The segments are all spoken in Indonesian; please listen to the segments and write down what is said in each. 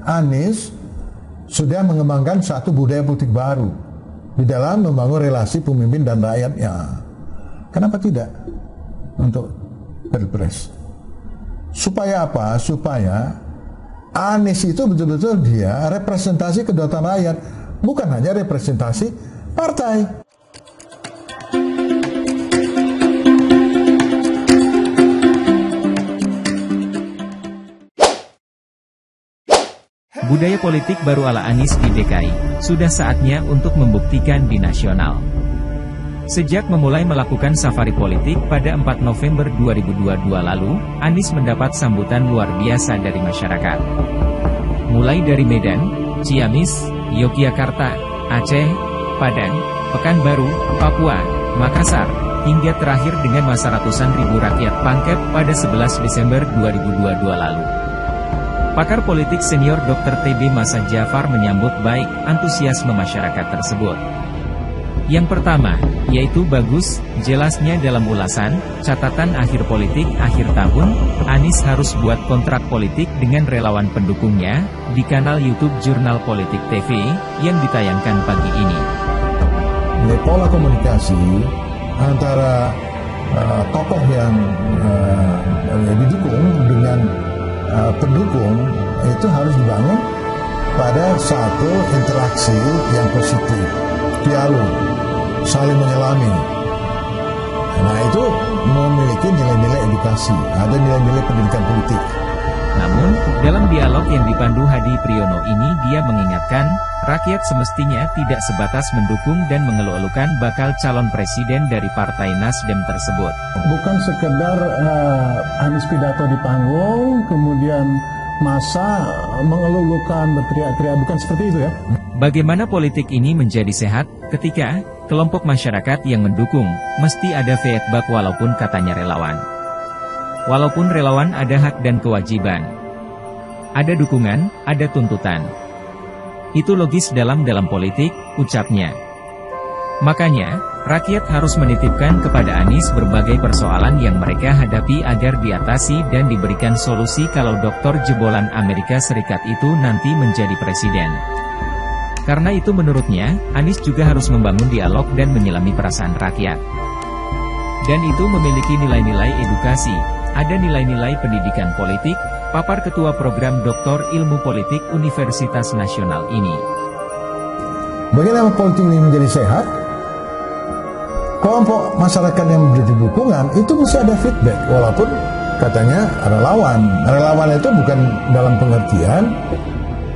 Anies sudah mengembangkan satu budaya politik baru di dalam membangun relasi pemimpin dan rakyatnya. Kenapa tidak untuk Pilpres? Supaya apa? Supaya Anies itu betul-betul dia representasi kedaulatan rakyat, bukan hanya representasi partai. Budaya politik baru ala Anies di DKI, sudah saatnya untuk membuktikan di nasional. Sejak memulai melakukan safari politik pada 4 November 2022 lalu, Anies mendapat sambutan luar biasa dari masyarakat. Mulai dari Medan, Ciamis, Yogyakarta, Aceh, Padang, Pekanbaru, Papua, Makassar, hingga terakhir dengan masa ratusan ribu rakyat Pangkep pada 11 Desember 2022 lalu. Pakar politik senior Dr. TB Masa Jafar menyambut baik antusiasme masyarakat tersebut. Yang pertama, yaitu bagus, jelasnya dalam ulasan, catatan akhir politik akhir tahun, Anies harus buat kontrak politik dengan relawan pendukungnya, di kanal YouTube Jurnal Politik TV, yang ditayangkan pagi ini. Pola komunikasi antara tokoh yang didukung dengan pendukung itu harus dibangun pada satu interaksi yang positif, dialog, saling menyelami. Nah, itu memiliki nilai-nilai edukasi, ada nilai-nilai pendidikan politik. Namun, dalam dialog yang dipandu Hadi Priyono ini dia mengingatkan, rakyat semestinya tidak sebatas mendukung dan mengeluh-elukan bakal calon presiden dari Partai Nasdem tersebut. Bukan sekedar Anies pidato di panggung, kemudian massa mengeluh-elukan, berteriak-teriak, bukan seperti itu ya. Bagaimana politik ini menjadi sehat, ketika kelompok masyarakat yang mendukung, mesti ada feedback walaupun katanya relawan. Walaupun relawan ada hak dan kewajiban. Ada dukungan, ada tuntutan. Itu logis dalam politik, ucapnya. Makanya, rakyat harus menitipkan kepada Anies berbagai persoalan yang mereka hadapi agar diatasi dan diberikan solusi kalau doktor jebolan Amerika Serikat itu nanti menjadi presiden. Karena itu menurutnya, Anies juga harus membangun dialog dan menyelami perasaan rakyat. Dan itu memiliki nilai-nilai edukasi, ada nilai-nilai pendidikan politik, papar Ketua Program Doktor Ilmu Politik Universitas Nasional ini. Bagaimana politik ini menjadi sehat? Kelompok masyarakat yang memberi dukungan itu mesti ada feedback, walaupun katanya relawan. Relawan itu bukan dalam pengertian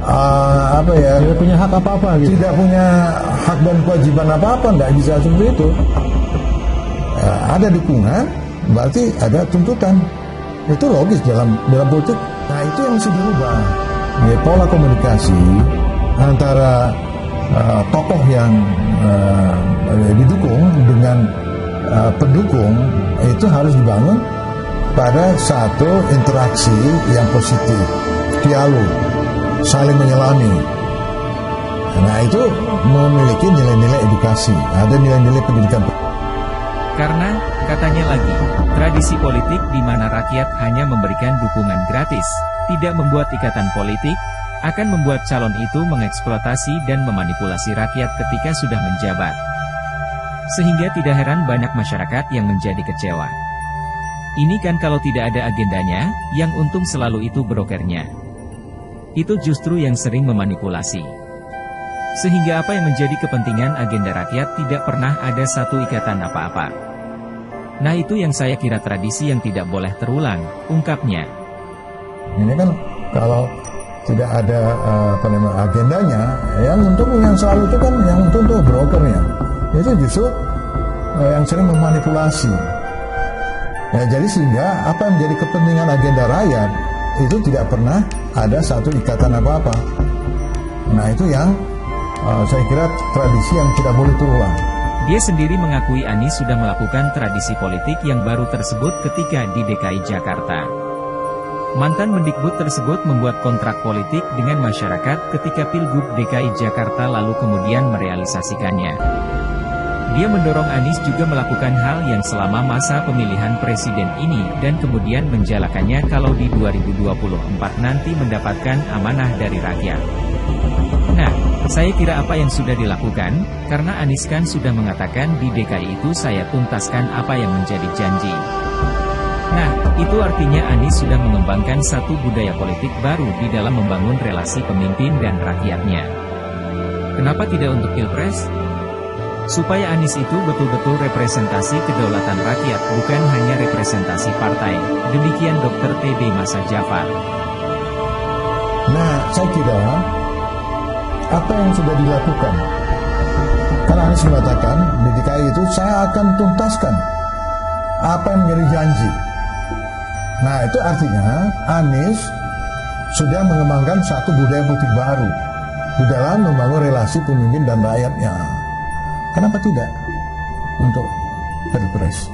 tidak punya hak apa-apa gitu. Tidak punya hak dan kewajiban apa-apa, nggak bisa seperti itu. Ada dukungan, berarti ada tuntutan. Itu logis dalam politik. Nah, itu yang mesti dirubah. Pola komunikasi antara tokoh yang didukung dengan pendukung itu harus dibangun pada satu interaksi yang positif, dialog, saling menyelami. Nah, itu memiliki nilai-nilai edukasi, ada nilai-nilai pendidikan. Karena, katanya lagi, tradisi politik di mana rakyat hanya memberikan dukungan gratis, tidak membuat ikatan politik, akan membuat calon itu mengeksploitasi dan memanipulasi rakyat ketika sudah menjabat. Sehingga tidak heran banyak masyarakat yang menjadi kecewa. Ini kan kalau tidak ada agendanya, yang untung selalu itu brokernya. Itu justru yang sering memanipulasi. Sehingga apa yang menjadi kepentingan agenda rakyat tidak pernah ada satu ikatan apa-apa. Nah, itu yang saya kira tradisi yang tidak boleh terulang, ungkapnya. Ini kan kalau tidak ada agendanya, yang untung yang selalu itu kan yang untung tuh brokernya. Itu justru yang sering memanipulasi. Ya, jadi sehingga apa yang menjadi kepentingan agenda rakyat itu tidak pernah ada satu ikatan apa-apa. Nah, itu yang saya kira tradisi yang tidak boleh terulang. Dia sendiri mengakui Anies sudah melakukan tradisi politik yang baru tersebut ketika di DKI Jakarta. Mantan Mendikbud tersebut membuat kontrak politik dengan masyarakat ketika Pilgub DKI Jakarta lalu kemudian merealisasikannya. Dia mendorong Anies juga melakukan hal yang selama masa pemilihan presiden ini dan kemudian menjalankannya kalau di 2024 nanti mendapatkan amanah dari rakyat. Nah, saya kira apa yang sudah dilakukan, karena Anies kan sudah mengatakan di DKI itu saya tuntaskan apa yang menjadi janji. Nah, itu artinya Anies sudah mengembangkan satu budaya politik baru di dalam membangun relasi pemimpin dan rakyatnya. Kenapa tidak untuk Pilpres? Supaya Anies itu betul-betul representasi kedaulatan rakyat, bukan hanya representasi partai. Demikian Dr. T.B. Masa Jafar. Nah, saya kira apa yang sudah dilakukan, karena Anies mengatakan di DKI itu saya akan tuntaskan apa yang menjadi janji. Nah, itu artinya Anies sudah mengembangkan satu budaya politik baru di dalam membangun relasi pemimpin dan rakyatnya. Kenapa tidak untuk Pilpres?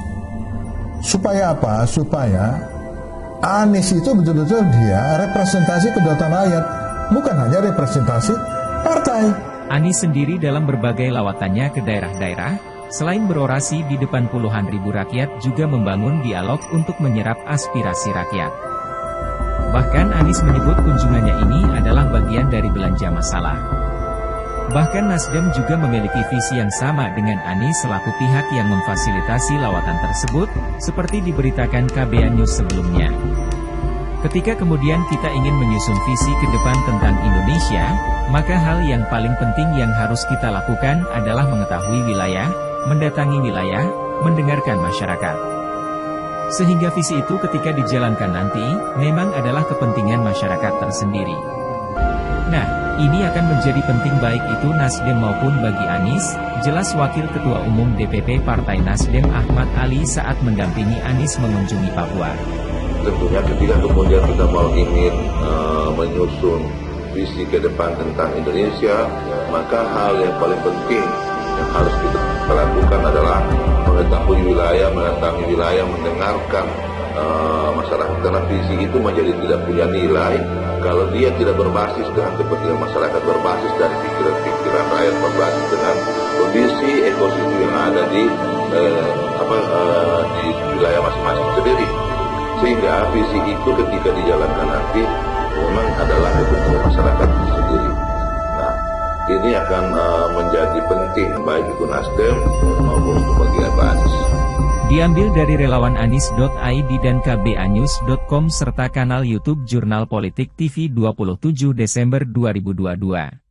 Supaya apa? Supaya Anies itu betul-betul dia representasi kedaulatan rakyat, bukan hanya representasi partai. Anies sendiri dalam berbagai lawatannya ke daerah-daerah, selain berorasi di depan puluhan ribu rakyat, juga membangun dialog untuk menyerap aspirasi rakyat. Bahkan Anies menyebut kunjungannya ini adalah bagian dari belanja masalah. Bahkan Nasdem juga memiliki visi yang sama dengan Anies selaku pihak yang memfasilitasi lawatan tersebut, seperti diberitakan KBA News sebelumnya. Ketika kemudian kita ingin menyusun visi ke depan tentang Indonesia, maka hal yang paling penting yang harus kita lakukan adalah mengetahui wilayah, mendatangi wilayah, mendengarkan masyarakat. Sehingga visi itu ketika dijalankan nanti, memang adalah kepentingan masyarakat tersendiri. Nah, ini akan menjadi penting baik itu Nasdem maupun bagi Anies, jelas Wakil Ketua Umum DPP Partai Nasdem Ahmad Ali saat mendampingi Anies mengunjungi Papua. Tentunya ketika kemudian kita mau ingin menyusun visi ke depan tentang Indonesia, maka hal yang paling penting yang harus kita lakukan adalah mengetahui wilayah, mendatangi wilayah, mendengarkan masyarakat, karena visi itu menjadi tidak punya nilai kalau dia tidak berbasis dengan kepentingan masyarakat, berbasis dari pikiran-pikiran rakyat, berbasis dengan kondisi ekosistem yang ada di wilayah masing-masing sendiri. Sehingga visi itu ketika dijalankan nanti memang adalah kepentingan masyarakat itu sendiri. Nah, ini akan menjadi penting baik itu Nasdem maupun bagian Pak Anies. Diambil dari relawan Anies.id dan kbanews.com serta kanal YouTube Jurnal Politik TV 27 Desember 2022.